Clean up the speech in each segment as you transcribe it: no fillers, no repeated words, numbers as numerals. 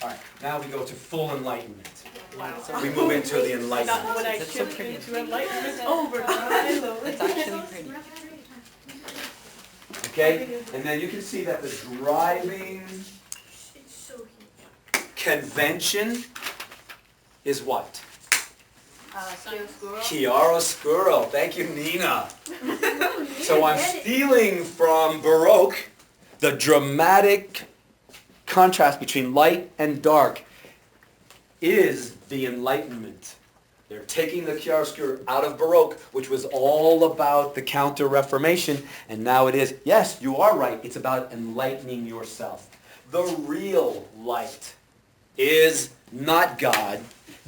All right, now we go to full enlightenment. Wow. We move into the enlightenment. Not what I That's so shipped pretty. into enlightenment over. I love it. It's actually pretty. Okay? And then you can see that the driving convention is what? Chiaroscuro. Thank you, Nina. So I'm stealing from Baroque the dramatic contrast between light and dark is the Enlightenment. They're taking the chiaroscuro out of Baroque, which was all about the Counter-Reformation, and now it is, yes, you are right, it's about enlightening yourself. The real light is not God.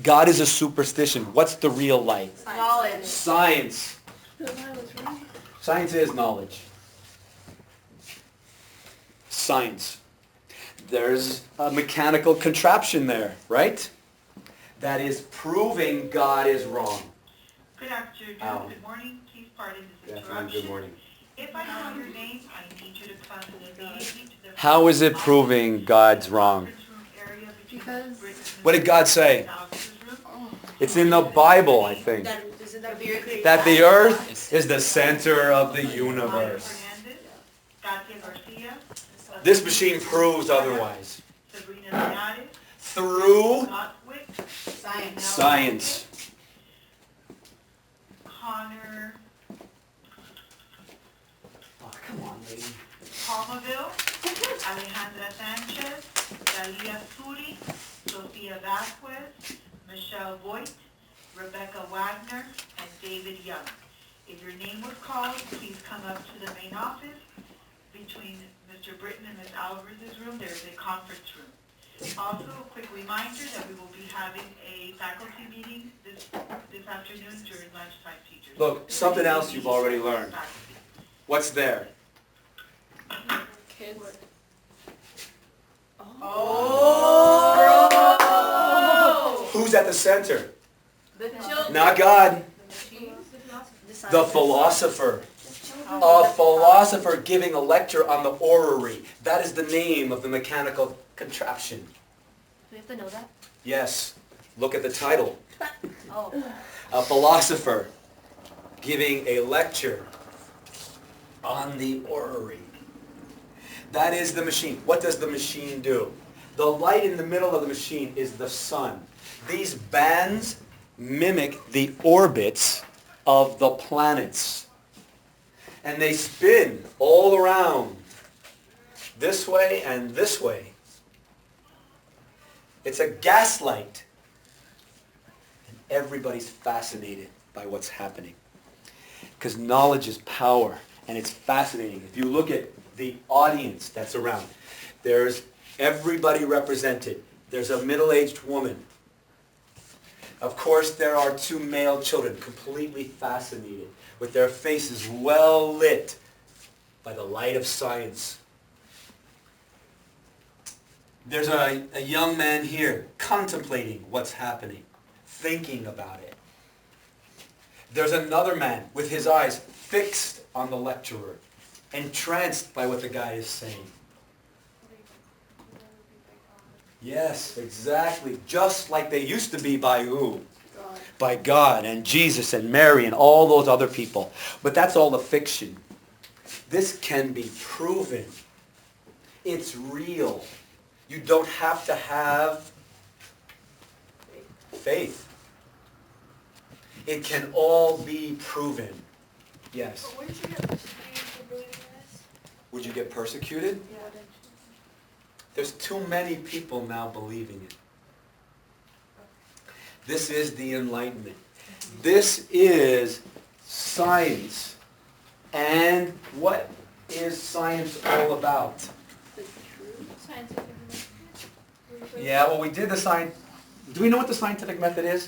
God is a superstition. What's the real light? Knowledge. Science. Science is knowledge. Science. There's a mechanical contraption there, right? That is proving God is wrong. Good afternoon. Ow. Good morning. Please pardon this Good interruption. afternoon, good morning. If I call your name, I need you to come immediately to the How is it proving God's wrong? Because What did God say? It's in the Bible, I think. That the earth is the center of the universe. This machine proves otherwise. Through science. Connor Oh, come on, lady. Palmaville, Alejandra Sanchez, Dalia Suri, Sofia Vasquez, Michelle Voigt, Rebecca Wagner, and David Young. If your name was called, please come up to the main office. Between Mr. Britton and Ms. Alvarez's room, there is a conference room. Also, a quick reminder that we will be having a faculty meeting this afternoon during lunchtime, teachers. Look, something else you've already learned. What's there? kids. Oh! Who's at the center? The children. Not God. The philosopher. A philosopher giving a lecture on the Orrery. That is the name of the mechanical contraption. Do we have to know that? Yes. Look at the title. Oh. A philosopher giving a lecture on the Orrery. That is the machine. What does the machine do? The light in the middle of the machine is the sun. These bands mimic the orbits of the planets. And they spin all around, this way and this way. It's a gaslight. And everybody's fascinated by what's happening. Because knowledge is power, and it's fascinating. If you look at the audience that's around, there's everybody represented. There's a middle-aged woman. Of course, there are two male children, completely fascinated, with their faces well lit by the light of science. There's a young man here contemplating what's happening, thinking about it. There's another man with his eyes fixed on the lecturer, entranced by what the guy is saying. Yes, exactly. Just like they used to be by who? God. By God and Jesus and Mary and all those other people. But that's all a fiction. This can be proven. It's real. You don't have to have faith. It can all be proven. Yes. But wouldn't you get persecuted for believing this? Would you get persecuted? Yeah. There's too many people now believing it. This is the Enlightenment. This is science. And what is science all about? The true scientific method? Yeah, well, we did the science. Do we know what the scientific method is?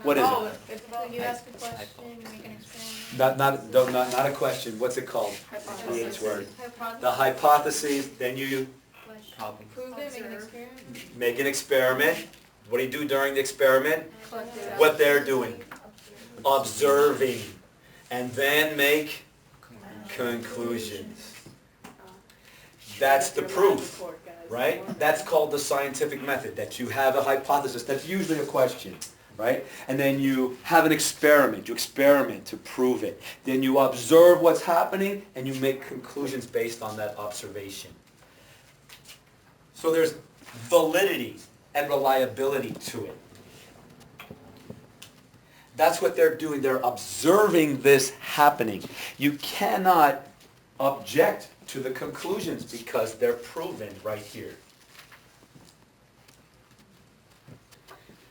What is Oh, it? it's about You ask a question, you make an experiment. Not a question. What's it called? The H word. The hypotheses. Then you Prove it, make an experiment. make an experiment. What do you do during the experiment? What they're doing. Observing. And then make conclusions. That's the proof. right? That's called the scientific method, that you have a hypothesis. That's usually a question, right? And then you have an experiment. You experiment to prove it. Then you observe what's happening, and you make conclusions based on that observation. So there's validity and reliability to it. That's what they're doing. They're observing this happening. You cannot object to the conclusions because they're proven right here.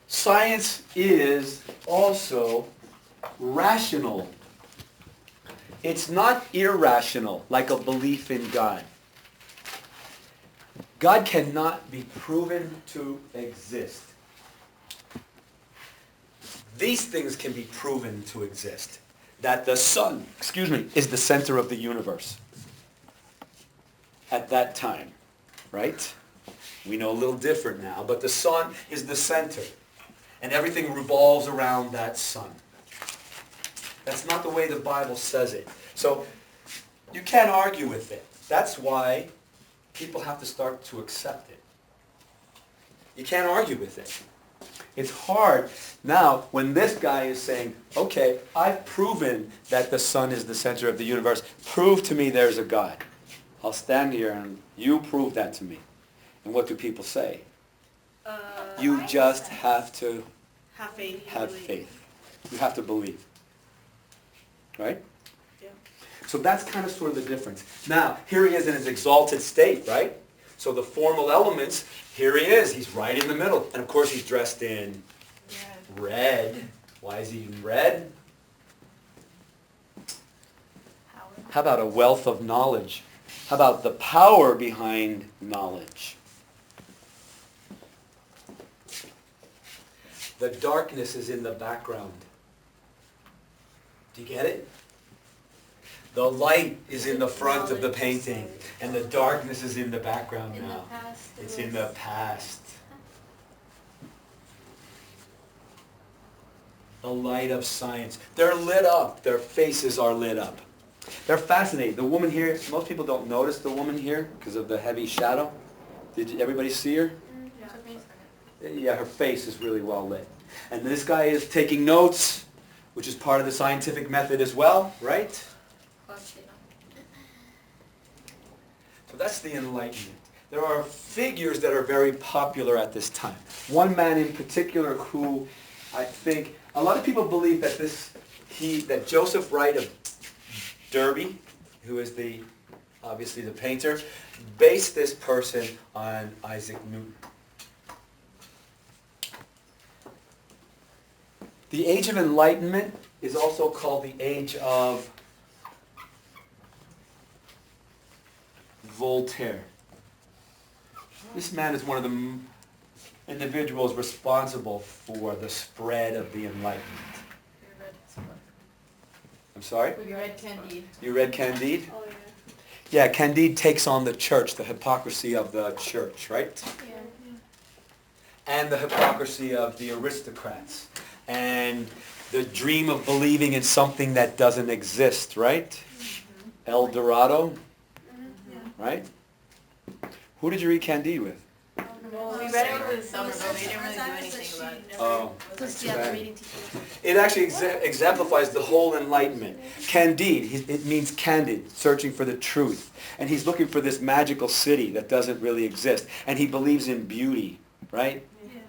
Science is also rational. It's not irrational, like a belief in God. God cannot be proven to exist. These things can be proven to exist. That the sun, is the center of the universe at that time, right? We know a little different now, but the sun is the center, and everything revolves around that sun. That's not the way the Bible says it. So you can't argue with it. That's why people have to start to accept it. You can't argue with it. It's hard now when this guy is saying, okay, I've proven that the sun is the center of the universe. Prove to me there's a God. I'll stand here and you prove that to me. And what do people say? You just have to Have faith. have faith. You have to believe. Right? Yeah. So that's kind of sort of the difference. Now, here he is in his exalted state, right? So the formal elements, here he is. He's right in the middle. And of course he's dressed in red. Why is he in red? How about a wealth of knowledge? How about the power behind knowledge? The darkness is in the background. Do you get it? The light is in the front of the painting, and the darkness is in the background now. It's in the past. The light of science. They're lit up. Their faces are lit up. They're fascinating. The woman here, most people don't notice the woman here because of the heavy shadow. Did everybody see her? Yeah, her face is really well lit. And this guy is taking notes, which is part of the scientific method as well, right? So that's the Enlightenment. There are figures that are very popular at this time. One man in particular who I think, a lot of people believe that that Joseph Wright of Derby, who is obviously the painter, based this person on Isaac Newton. The Age of Enlightenment is also called the Age of Voltaire. This man is one of the individuals responsible for the spread of the Enlightenment. I'm sorry? We read Candide. You read Candide? Oh, yeah. Yeah, Candide takes on the church, the hypocrisy of the church, right? Yeah. And the hypocrisy of the aristocrats. And the dream of believing in something that doesn't exist, right? Mm-hmm. El Dorado, right? Who did you read Candide with? Well, we read it over the summer, but we didn't really do anything about it. Oh. Because yeah, the reading teacher. It actually exemplifies the whole Enlightenment. Candide, it means candid, searching for the truth. And he's looking for this magical city that doesn't really exist. And he believes in beauty, right? Yeah.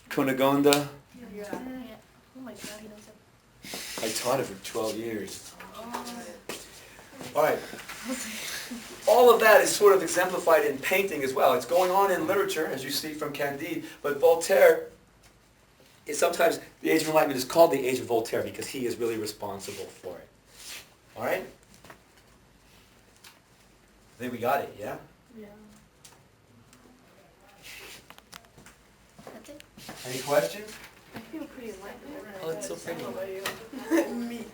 Cunegonda. Yeah. Oh my God, he knows it. I taught it for 12 years. All right. All of that is sort of exemplified in painting as well. It's going on in literature, as you see from Candide, but Voltaire is sometimes, the Age of Enlightenment is called the Age of Voltaire because he is really responsible for it. All right? I think we got it, yeah? Yeah. That's it. Any questions? I feel pretty enlightened. Oh, it's so pretty. Me.